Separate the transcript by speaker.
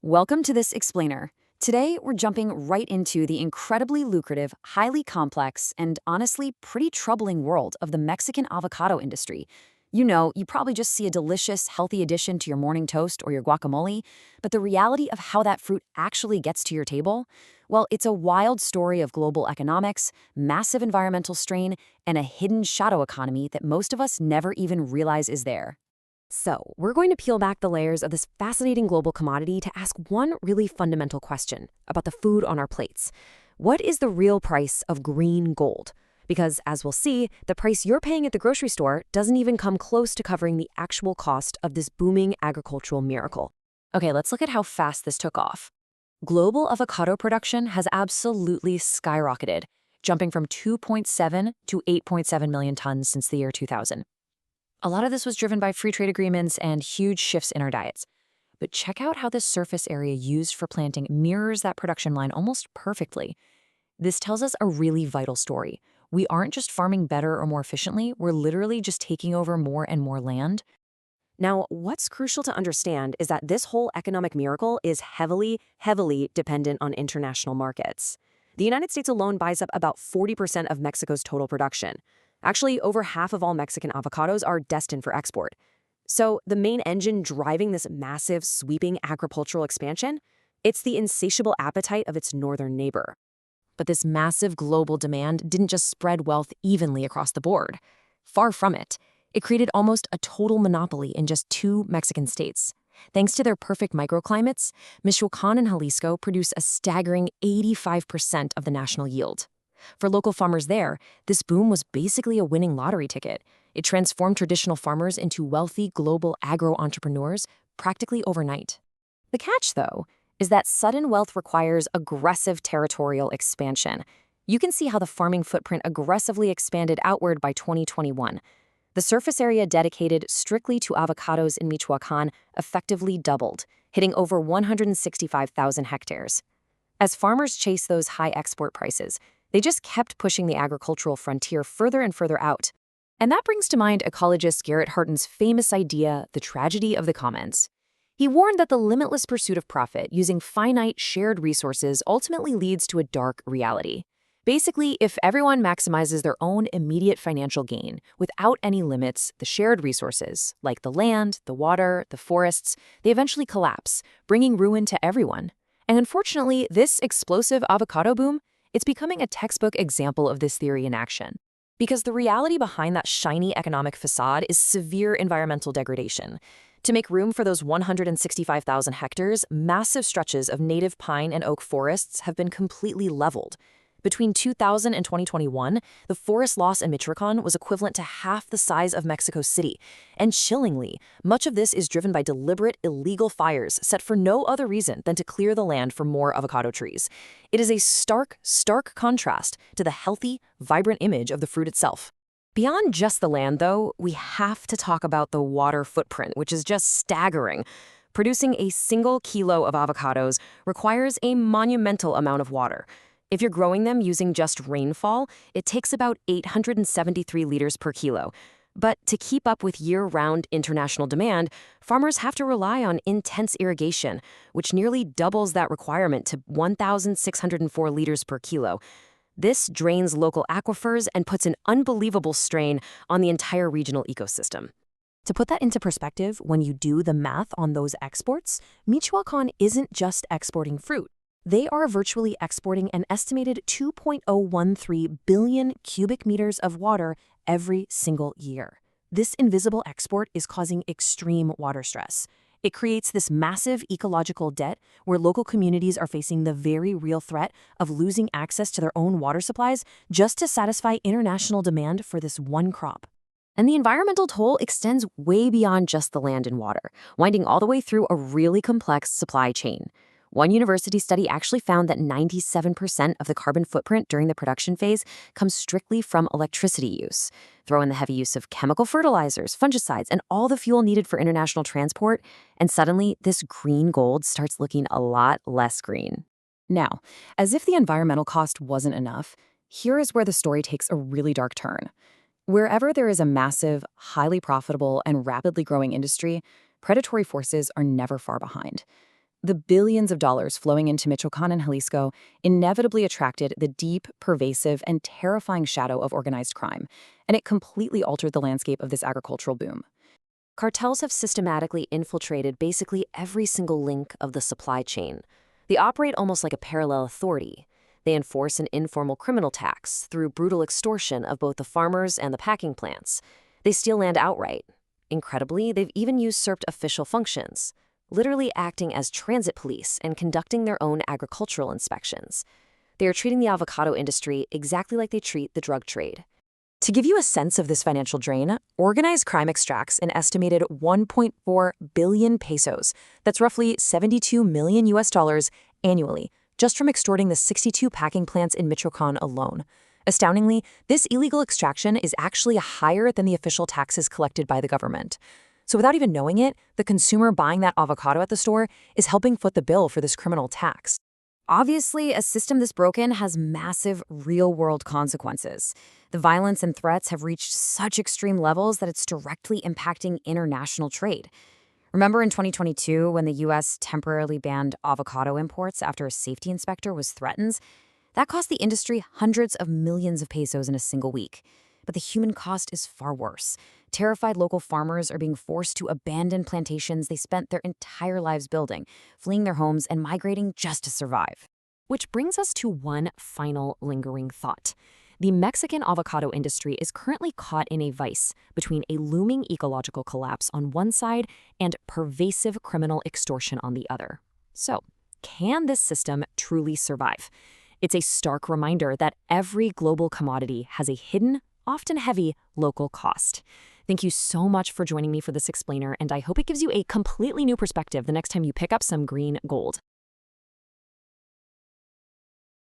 Speaker 1: Welcome to this explainer. Today, we're jumping right into the incredibly lucrative, highly complex, and honestly pretty troubling world of the Mexican avocado industry. You know, you probably just see a delicious, healthy addition to your morning toast or your guacamole, but the reality of how that fruit actually gets to your table? Well, it's a wild story of global economics, massive environmental strain, and a hidden shadow economy that most of us never even realize is there.
Speaker 2: So, we're going to peel back the layers of this fascinating global commodity to ask one really fundamental question about the food on our plates. What is the real price of green gold? Because, as we'll see, the price you're paying at the grocery store doesn't even come close to covering the actual cost of this booming agricultural miracle.
Speaker 1: Okay, let's look at how fast this took off. Global avocado production has absolutely skyrocketed, jumping from 2.7 to 8.7 million tons since the year 2000. A lot of this was driven by free trade agreements and huge shifts in our diets. But check out how the surface area used for planting mirrors that production line almost perfectly. This tells us a really vital story. We aren't just farming better or more efficiently, we're literally just taking over more and more land.
Speaker 2: Now, what's crucial to understand is that this whole economic miracle is heavily, heavily dependent on international markets. The United States alone buys up about 40% of Mexico's total production. Actually, over half of all Mexican avocados are destined for export. So the main engine driving this massive, sweeping agricultural expansion? It's the insatiable appetite of its northern neighbor.
Speaker 1: But this massive global demand didn't just spread wealth evenly across the board. Far from it. It created almost a total monopoly in just two Mexican states. Thanks to their perfect microclimates, Michoacán and Jalisco produce a staggering 85% of the national yield. For local farmers there, this boom was basically a winning lottery ticket. It transformed traditional farmers into wealthy global agro-entrepreneurs practically overnight. The catch, though, is that sudden wealth requires aggressive territorial expansion. You can see how the farming footprint aggressively expanded outward by 2021. The surface area dedicated strictly to avocados in Michoacán effectively doubled, hitting over 165,000 hectares. As farmers chase those high export prices, they just kept pushing the agricultural frontier further and further out. And that brings to mind ecologist Garrett Hardin's famous idea, the tragedy of the commons. He warned that the limitless pursuit of profit using finite shared resources ultimately leads to a dark reality. Basically, if everyone maximizes their own immediate financial gain without any limits, the shared resources, like the land, the water, the forests, they eventually collapse, bringing ruin to everyone. And unfortunately, this explosive avocado boom, it's becoming a textbook example of this theory in action. Because the reality behind that shiny economic facade is severe environmental degradation. To make room for those 165,000 hectares, massive stretches of native pine and oak forests have been completely leveled. Between 2000 and 2021, the forest loss in Michoacán was equivalent to half the size of Mexico City. And chillingly, much of this is driven by deliberate, illegal fires set for no other reason than to clear the land for more avocado trees. It is a stark, stark contrast to the healthy, vibrant image of the fruit itself. Beyond just the land, though, we have to talk about the water footprint, which is just staggering. Producing a single kilo of avocados requires a monumental amount of water. If you're growing them using just rainfall, it takes about 873 liters per kilo. But to keep up with year-round international demand, farmers have to rely on intense irrigation, which nearly doubles that requirement to 1,604 liters per kilo. This drains local aquifers and puts an unbelievable strain on the entire regional ecosystem. To put that into perspective, when you do the math on those exports, Michoacán isn't just exporting fruit. They are virtually exporting an estimated 2.013 billion cubic meters of water every single year. This invisible export is causing extreme water stress. It creates this massive ecological debt where local communities are facing the very real threat of losing access to their own water supplies just to satisfy international demand for this one crop. And the environmental toll extends way beyond just the land and water, winding all the way through a really complex supply chain. One university study actually found that 97% of the carbon footprint during the production phase comes strictly from electricity use. Throw in the heavy use of chemical fertilizers, fungicides, and all the fuel needed for international transport, and suddenly this green gold starts looking a lot less green. Now, as if the environmental cost wasn't enough, here is where the story takes a really dark turn. Wherever there is a massive, highly profitable, and rapidly growing industry, predatory forces are never far behind.
Speaker 2: The billions of dollars flowing into Michoacán and Jalisco inevitably attracted the deep, pervasive, and terrifying shadow of organized crime, and it completely altered the landscape of this agricultural boom. Cartels have systematically infiltrated basically every single link of the supply chain. They operate almost like a parallel authority. They enforce an informal criminal tax through brutal extortion of both the farmers and the packing plants. They steal land outright. Incredibly, they've even usurped official functions, literally acting as transit police and conducting their own agricultural inspections. They are treating the avocado industry exactly like they treat the drug trade. To give you a sense of this financial drain, organized crime extracts an estimated 1.4 billion pesos, that's roughly $72 million annually, just from extorting the 62 packing plants in Michoacán alone. Astoundingly, this illegal extraction is actually higher than the official taxes collected by the government. So without even knowing it, the consumer buying that avocado at the store is helping foot the bill for this criminal tax. Obviously, a system this broken has massive real-world consequences. The violence and threats have reached such extreme levels that it's directly impacting international trade. Remember in 2022 when the U.S. temporarily banned avocado imports after a safety inspector was threatened? That cost the industry hundreds of millions of pesos in a single week. But the human cost is far worse. Terrified local farmers are being forced to abandon plantations they spent their entire lives building, fleeing their homes and migrating just to survive. Which brings us to one final lingering thought. The Mexican avocado industry is currently caught in a vice between a looming ecological collapse on one side and pervasive criminal extortion on the other. So, can this system truly survive? It's a stark reminder that every global commodity has a hidden, often heavy, local cost. Thank you so much for joining me for this explainer, and I hope it gives you a completely new perspective the next time you pick up some green gold.